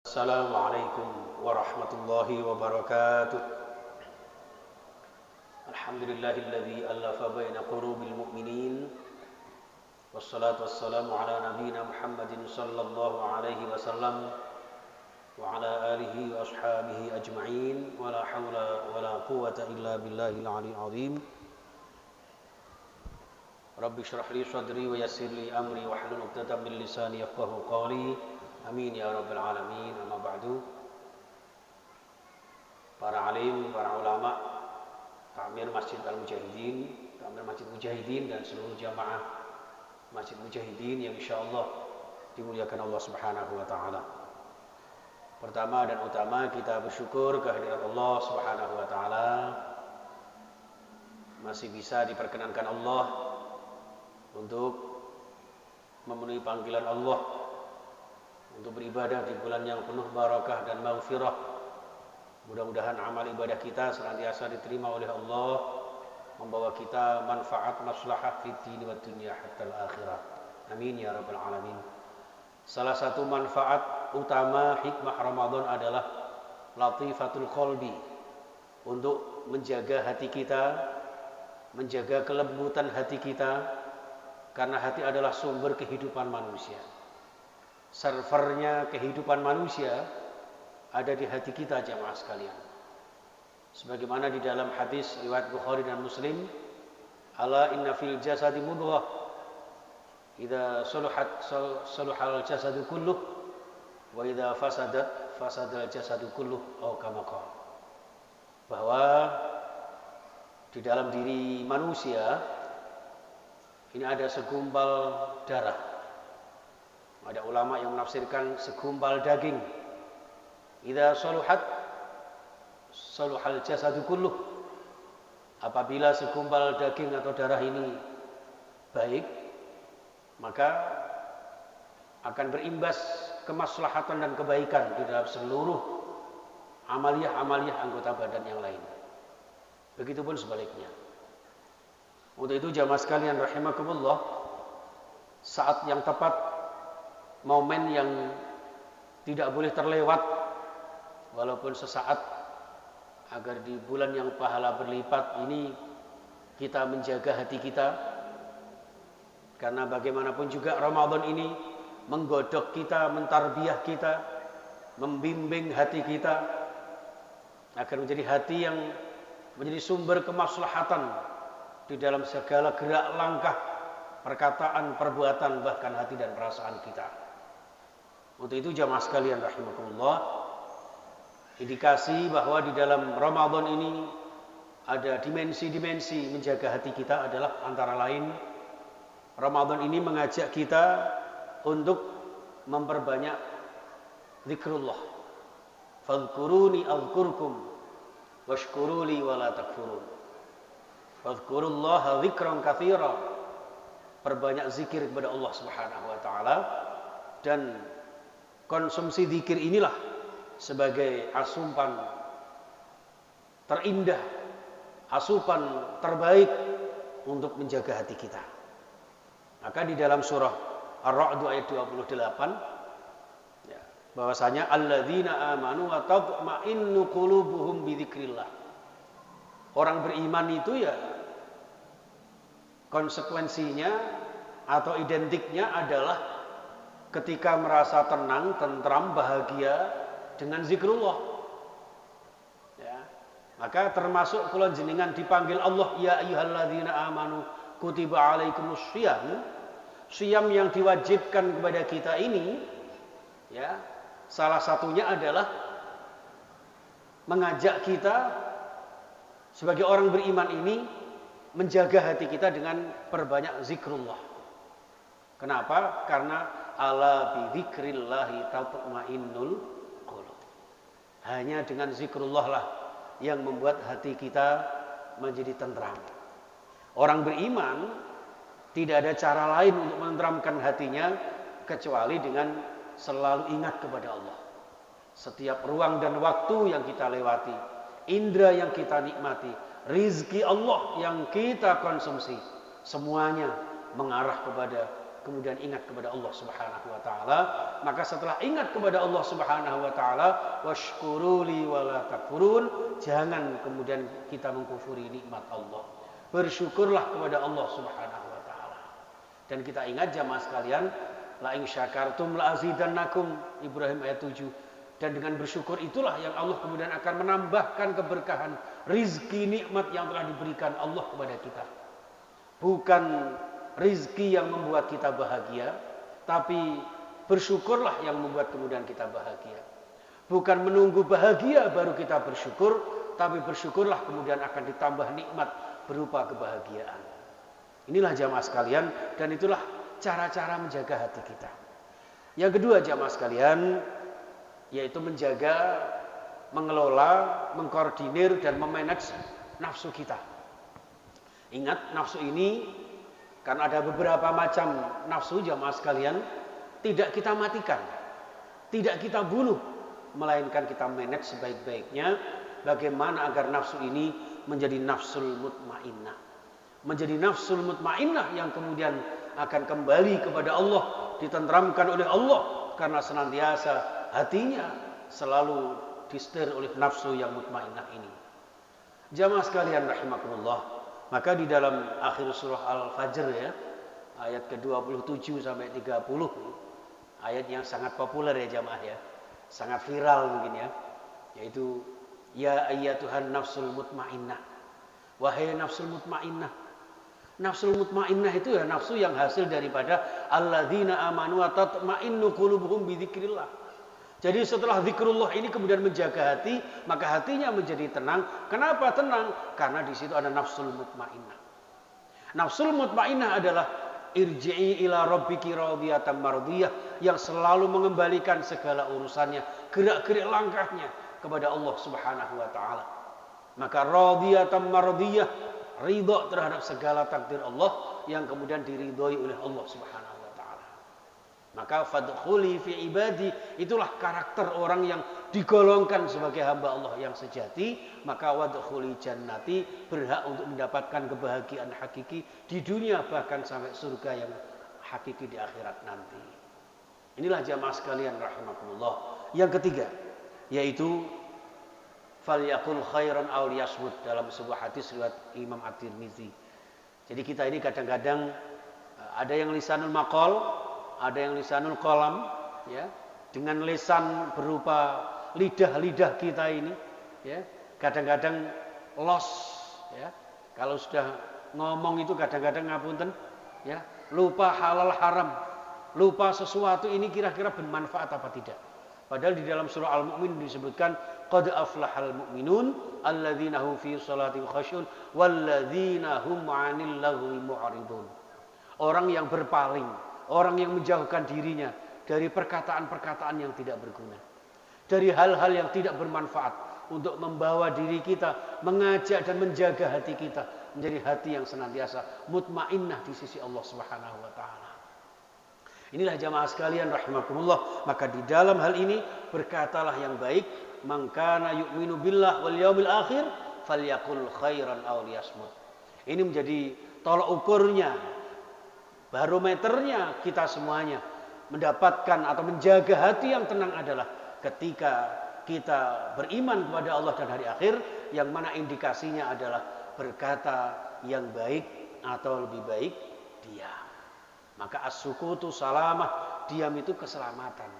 Assalamualaikum warahmatullahi wabarakatuh. Alhamdulillahilladzi allafa baina qulubil mu'minin. Wassalatu wassalamu ala nabiyyina Muhammadin sallallahu alaihi wasallam wa ala alihi wa ashabihi ajma'in. Wa la hawla wa la quwwata illa billahil aliyyil azim. Rabbi shrah li sadri wa yassir li amri wa hlul 'uqdatam min lisani yafqahu qawli. Amin ya rabbal alamin. Amma ba'du. Para alim, para ulama, takmir Masjid Al-Mujahidin, takmir Masjid Mujahidin dan seluruh jamaah Masjid Mujahidin yang insyaallah dimuliakan Allah Subhanahu wa taala. Pertama dan utama kita bersyukur kehadirat Allah Subhanahu wa taala. Masih bisa diperkenankan Allah untuk memenuhi panggilan Allah untuk beribadah di bulan yang penuh barakah dan maghfirah. Mudah-mudahan amal ibadah kita senantiasa diterima oleh Allah, membawa kita manfaat maslahah fid din wa dunya hatta al-akhirah. Amin ya rabbal alamin. Salah satu manfaat utama hikmah Ramadan adalah latifatul qalbi, untuk menjaga hati kita, menjaga kelembutan hati kita, karena hati adalah sumber kehidupan manusia. Servernya kehidupan manusia ada di hati kita, jamaah sekalian. Sebagaimana di dalam hadis riwayat Bukhari dan Muslim, ala inna fil jasadi mudghah idza saluhal jasadu kulluh wa idza fasadal jasadu kulluh atau kama qala. Bahwa di dalam diri manusia ini ada segumpal darah. Ada ulama yang menafsirkan segumpal daging. Idza saluhal jasadu kulluh. Apabila segumpal daging atau darah ini baik, maka akan berimbas kemaslahatan dan kebaikan di dalam seluruh amaliyah anggota badan yang lain. Begitupun sebaliknya. Untuk itu jamaah sekalian rahimakumullah, saat yang tepat, momen yang tidak boleh terlewat walaupun sesaat, agar di bulan yang pahala berlipat ini kita menjaga hati kita. Karena bagaimanapun juga Ramadan ini menggodok kita, mentarbiyah kita, membimbing hati kita agar menjadi hati yang menjadi sumber kemaslahatan di dalam segala gerak langkah, perkataan, perbuatan, bahkan hati dan perasaan kita. Untuk itu jamaah sekalian rahimakumullah, indikasi bahwa di dalam Ramadan ini ada dimensi-dimensi menjaga hati kita adalah antara lain, Ramadan ini mengajak kita untuk memperbanyak zikrullah. Fadhkuruni adzkurkum washkuruli wala takfurun. Fadhkurullaha dzikran katsira. Perbanyak zikir kepada Allah Subhanahu wa taala, dan konsumsi zikir inilah sebagai asupan terindah, asupan terbaik untuk menjaga hati kita. Maka di dalam surah Ar-Ra'd ayat 28, ya, bahwasanya alladzina amanu wa tatma'innu qulubuhum bidzikrillah. Orang beriman itu ya konsekuensinya atau identiknya adalah ketika merasa tenang, tentram, bahagia dengan zikrullah. Ya. Maka termasuk kula jenengan dipanggil Allah, ya ayyuhalladzina amanu kutiba alaikumus syiyam. Syiyam yang diwajibkan kepada kita ini, ya, salah satunya adalah mengajak kita sebagai orang beriman ini menjaga hati kita dengan perbanyak zikrullah. Kenapa? Karena ala bidzikrillahi tatma'innul qulub. Hanya dengan zikrullah lah yang membuat hati kita menjadi tentram. Orang beriman tidak ada cara lain untuk menenteramkan hatinya kecuali dengan selalu ingat kepada Allah. Setiap ruang dan waktu yang kita lewati, indera yang kita nikmati, rizki Allah yang kita konsumsi, semuanya mengarah kepada kemudian ingat kepada Allah Subhanahu wa taala. Maka setelah ingat kepada Allah Subhanahu wa taala, washkuruli wala takfurun, jangan kemudian kita mengkufuri nikmat Allah. Bersyukurlah kepada Allah Subhanahu wa taala. Dan kita ingat jamaah sekalian, la in syakartum la azidannakum, Ibrahim ayat 7. Dan dengan bersyukur itulah yang Allah kemudian akan menambahkan keberkahan rizki nikmat yang telah diberikan Allah kepada kita. Bukan rizki yang membuat kita bahagia, tapi bersyukurlah yang membuat kemudian kita bahagia. Bukan menunggu bahagia baru kita bersyukur, tapi bersyukurlah kemudian akan ditambah nikmat berupa kebahagiaan. Inilah jamaah sekalian, dan itulah cara-cara menjaga hati kita. Yang kedua jamaah sekalian, yaitu menjaga, mengelola, mengkoordinir dan memanage nafsu kita. Ingat, nafsu ini karena ada beberapa macam nafsu jamaah sekalian, tidak kita matikan, tidak kita bunuh, melainkan kita manage sebaik-baiknya. Bagaimana agar nafsu ini menjadi nafsul mutmainnah, menjadi nafsul mutmainnah yang kemudian akan kembali kepada Allah, ditentramkan oleh Allah, karena senantiasa hatinya selalu disetir oleh nafsu yang mutmainnah ini. Jamaah sekalian rahimakumullah, maka di dalam akhir surah Al-Fajr ya, ayat ke-27 sampai 30, ayat yang sangat populer ya jamaah ya, sangat viral mungkin ya, yaitu ya ayyatuhan nafsul mutmainnah, wahai nafsul mutmainnah. Nafsul mutmainnah itu ya nafsu yang hasil daripada alladzina amanu wa tatma'innu qulubuhum bidzikrillah. Jadi setelah zikrullah ini kemudian menjaga hati, maka hatinya menjadi tenang. Kenapa tenang? Karena di situ ada nafsul mutmainnah. Nafsul mutmainnah adalah irji'i ila rabbiki radiyatan mardiyah, yang selalu mengembalikan segala urusannya, gerak-gerik langkahnya kepada Allah Subhanahu wa taala. Maka radiyatan mardiyah, ridha terhadap segala takdir Allah yang kemudian diridhoi oleh Allah Subhanahu. Maka fadkhuli fi ibadi, itulah karakter orang yang digolongkan sebagai hamba Allah yang sejati. Maka wadkhuli jannati, berhak untuk mendapatkan kebahagiaan hakiki di dunia, bahkan sampai surga yang hakiki di akhirat nanti. Inilah jamaah sekalian rahimakumullah. Yang ketiga, yaitu falyakul khairan aw liyasmut, dalam sebuah hadis riwayat Imam At-Tirmizi. Jadi kita ini kadang-kadang ada yang lisanul maqal, ada yang lisanul qalam, ya, dengan lisan berupa lidah-lidah kita ini, ya, kadang-kadang lost, ya, kalau sudah ngomong itu kadang-kadang ngapunten, ya, lupa halal haram, lupa sesuatu ini kira-kira bermanfaat apa tidak. Padahal di dalam surah Al-Mu'min disebutkan qad aflahal mu'minun alladzina hum fi shalatihim khasyun walladzina hum 'anil lagwi mu'ridun. Orang yang berpaling, orang yang menjauhkan dirinya dari perkataan-perkataan yang tidak berguna, dari hal-hal yang tidak bermanfaat, untuk membawa diri kita, mengajak dan menjaga hati kita menjadi hati yang senantiasa mutmainnah di sisi Allah Subhanahu wa taala. Inilah jamaah sekalian rahimakumullah. Maka di dalam hal ini berkatalah yang baik, man kana yu'minu billah wal yaumil akhir falyakul khairan aw liyasmut. Ini menjadi tolak ukurnya, barometernya kita semuanya mendapatkan atau menjaga hati yang tenang adalah ketika kita beriman kepada Allah dan hari akhir, yang mana indikasinya adalah berkata yang baik atau lebih baik diam. Maka as-sukutu salamah, diam itu keselamatan.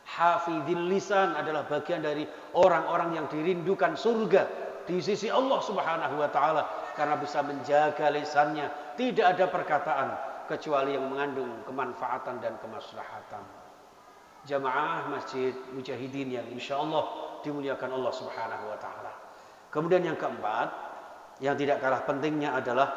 Hafidhil lisan adalah bagian dari orang-orang yang dirindukan surga di sisi Allah Subhanahu wa taala, karena bisa menjaga lisannya, tidak ada perkataan kecuali yang mengandung kemanfaatan dan kemaslahatan. Jamaah Masjid Mujahidin yang insyaallah dimuliakan Allah Subhanahu wa taala. Kemudian yang keempat, yang tidak kalah pentingnya adalah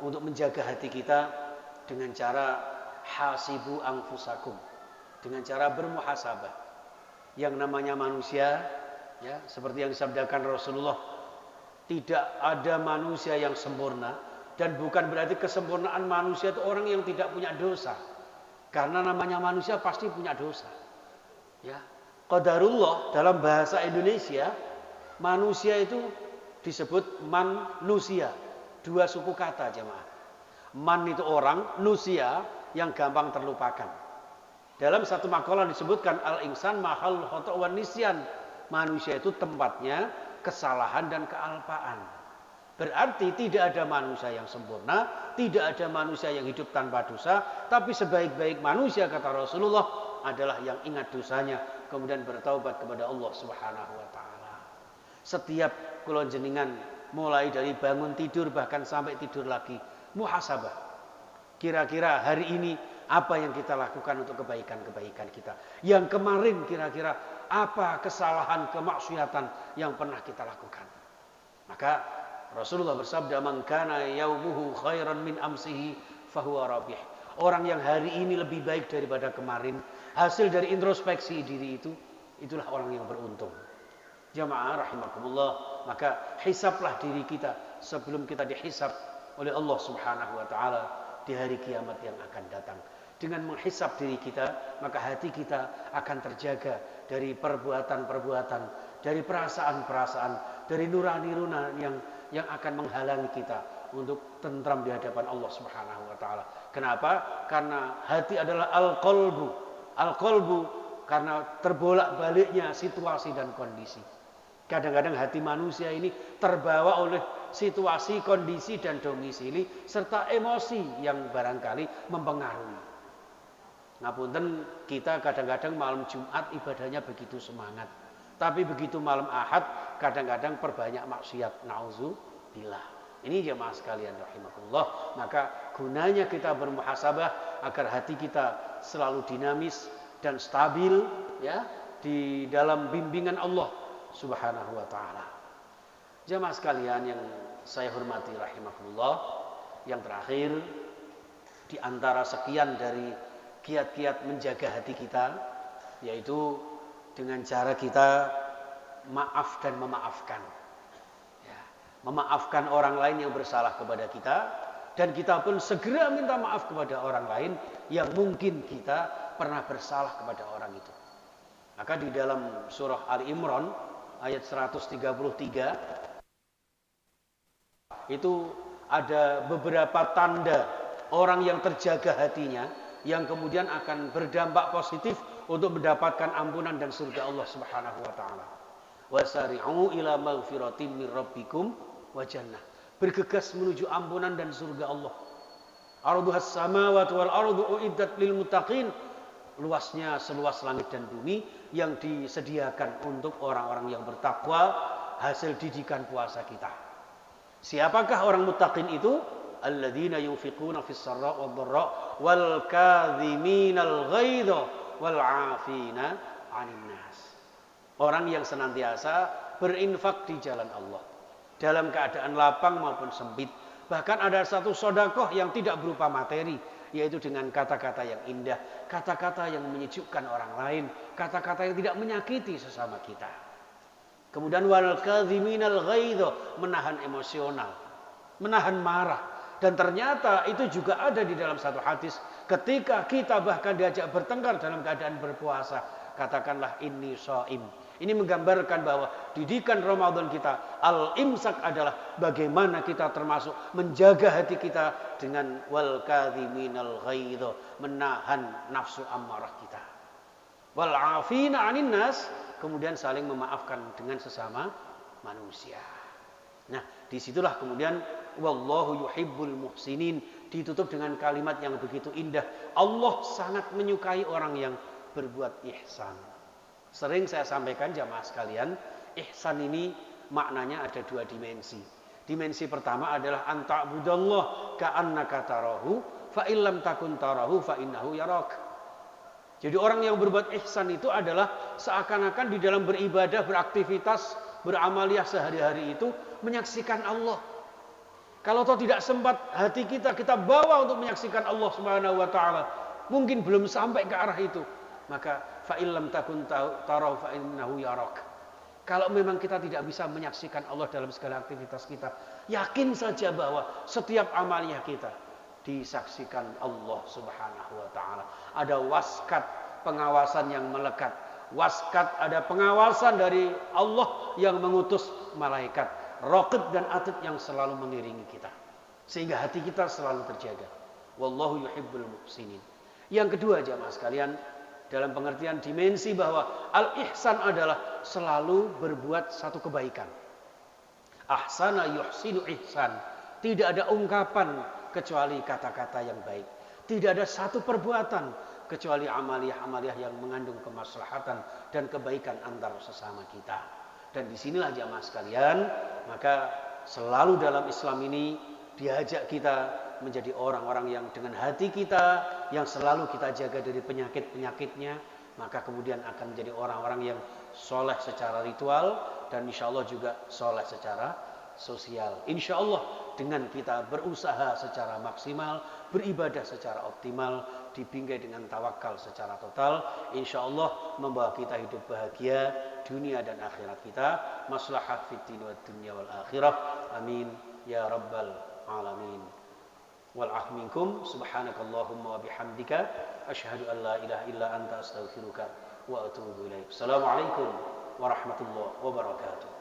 untuk menjaga hati kita dengan cara hasibu anfusakum, dengan cara bermuhasabah. Yang namanya manusia, ya, seperti yang disabdakan Rasulullah, tidak ada manusia yang sempurna, dan bukan berarti kesempurnaan manusia itu orang yang tidak punya dosa. Karena namanya manusia pasti punya dosa. Ya, qadarullah dalam bahasa Indonesia, manusia itu disebut manusia. Dua suku kata jemaah. Man itu orang, nusia yang gampang terlupakan. Dalam satu makalah disebutkan al-insan mahal khata' wan nisyan. Manusia itu tempatnya kesalahan dan kealpaan. Berarti tidak ada manusia yang sempurna, tidak ada manusia yang hidup tanpa dosa, tapi sebaik-baik manusia kata Rasulullah adalah yang ingat dosanya kemudian bertaubat kepada Allah Subhanahu wa taala. Setiap kula jenengan mulai dari bangun tidur bahkan sampai tidur lagi, muhasabah. Kira-kira hari ini apa yang kita lakukan untuk kebaikan-kebaikan kita? Yang kemarin kira-kira apa kesalahan, kemaksiatan yang pernah kita lakukan? Maka Rasulullah bersabda, "Man kana yaumuhu khairan min amsihi fahuwa rabih." Orang yang hari ini lebih baik daripada kemarin, hasil dari introspeksi diri itu, itulah orang yang beruntung. Jamaah rahimakumullah, maka hisablah diri kita sebelum kita dihisab oleh Allah Subhanahu wa taala di hari kiamat yang akan datang. Dengan menghisab diri kita, maka hati kita akan terjaga dari perbuatan-perbuatan, dari perasaan-perasaan, dari nurani-nurani yang akan menghalangi kita untuk tentram di hadapan Allah Subhanahu wa taala. Kenapa? Karena hati adalah al-qalbu. Al-qalbu karena terbolak-baliknya situasi dan kondisi. Kadang-kadang hati manusia ini terbawa oleh situasi, kondisi dan domisili serta emosi yang barangkali mempengaruhi. Ngapunten, kita kadang-kadang malam Jumat ibadahnya begitu semangat. Tapi begitu malam Ahad kadang-kadang perbanyak maksiat. Nauzubillah. Ini jemaah sekalian rahimakumullah. Maka gunanya kita bermuhasabah agar hati kita selalu dinamis dan stabil ya di dalam bimbingan Allah Subhanahu wa taala. Jemaah sekalian yang saya hormati rahimakumullah, yang terakhir di antara sekian dari kiat-kiat menjaga hati kita yaitu dengan cara kita maaf dan memaafkan. Ya, memaafkan orang lain yang bersalah kepada kita dan kita pun segera minta maaf kepada orang lain yang mungkin kita pernah bersalah kepada orang itu. Maka di dalam surah Ali Imran ayat 133 itu ada beberapa tanda orang yang terjaga hatinya yang kemudian akan berdampak positif untuk mendapatkan ampunan dan surga Allah Subhanahu wa taala. Wasari'u ila maghfiratin mir rabbikum wa jannah. Bergegas menuju ampunan dan surga Allah. Arduhas samawati wal ardu uiddat lil muttaqin. Luasnya seluas langit dan bumi yang disediakan untuk orang-orang yang bertakwa, hasil didikan puasa kita. Siapakah orang muttaqin itu? Alladzina yunfiquna fis sarra wad dharra wal kadhiminal ghaidha wal 'afina 'anil nas. Orang yang senantiasa berinfak di jalan Allah dalam keadaan lapang maupun sempit. Bahkan ada satu sedekah yang tidak berupa materi, yaitu dengan kata-kata yang indah, kata-kata yang menyejukkan orang lain, kata-kata yang tidak menyakiti sesama kita. Kemudian wal kadhiminal ghaidha, menahan emosional, menahan marah. Dan ternyata itu juga ada di dalam satu hadis. Ketika kita bahkan diajak bertengkar dalam keadaan berpuasa, katakanlah inni shaim. Ini menggambarkan bahwa didikan Ramadan kita, al-imsak adalah bagaimana kita termasuk menjaga hati kita dengan wal kadhiminal ghaidha, menahan nafsu ammarah kita. Wal 'afina 'anil nas, kemudian saling memaafkan dengan sesama manusia. Nah, disitulah kemudian wallahu yuhibbul muhsinin ditutup dengan kalimat yang begitu indah. Allah sangat menyukai orang yang berbuat ihsan. Sering saya sampaikan jamaah sekalian, ihsan ini maknanya ada dua dimensi. Dimensi pertama adalah anta'budallah ka'annaka tarahu fa illam takun tarahu fa innahu yarak. Jadi orang yang berbuat ihsan itu adalah seakan-akan di dalam beribadah, beraktivitas, beramaliyah sehari-hari itu menyaksikan Allah. Kalau toh tidak sempat hati kita bawa untuk menyaksikan Allah Subhanahu wa taala, mungkin belum sampai ke arah itu, maka fa illam takun tarahu fa innahu yarak. Kalau memang kita tidak bisa menyaksikan Allah dalam segala aktivitas kita, yakin saja bahwa setiap amaliyah kita disaksikan Allah Subhanahu wa taala. Ada waskat pengawasan yang melekat. Waskat ada pengawasan dari Allah yang mengutus malaikat. Raqib dan atid yang selalu mengiringi kita. Sehingga hati kita selalu terjaga. Wallahu yuhibbul muhsinin. Yang kedua jamaah sekalian, dalam pengertian dimensi bahwa al-ihsan adalah selalu berbuat satu kebaikan. Ahsana yuhsinu ihsan. Tidak ada ungkapan kecuali kata-kata yang baik. Tidak ada satu perbuatan kecuali amaliyah-amaliyah yang mengandung kemaslahatan dan kebaikan antar sesama kita. Dan disinilah jamaah sekalian, maka selalu dalam Islam ini diajak kita menjadi orang-orang yang dengan hati kita yang selalu kita jaga dari penyakit-penyakitnya, maka kemudian akan menjadi orang-orang yang soleh secara ritual dan insya Allah juga soleh secara sosial. Insya Allah dengan kita berusaha secara maksimal, beribadah secara optimal, dibingkai dengan tawakal secara total, insya Allah membawa kita hidup bahagia dunia dan akhirat kita, maslahah fid din wad dunya wal akhirah. Amin ya rabbal alamin. Wal minkum subhanakallahumma wa bihamdika asyhadu an la ilaha illa anta astaghfiruka wa atubu ilaik. Assalamualaikum warahmatullahi wabarakatuh.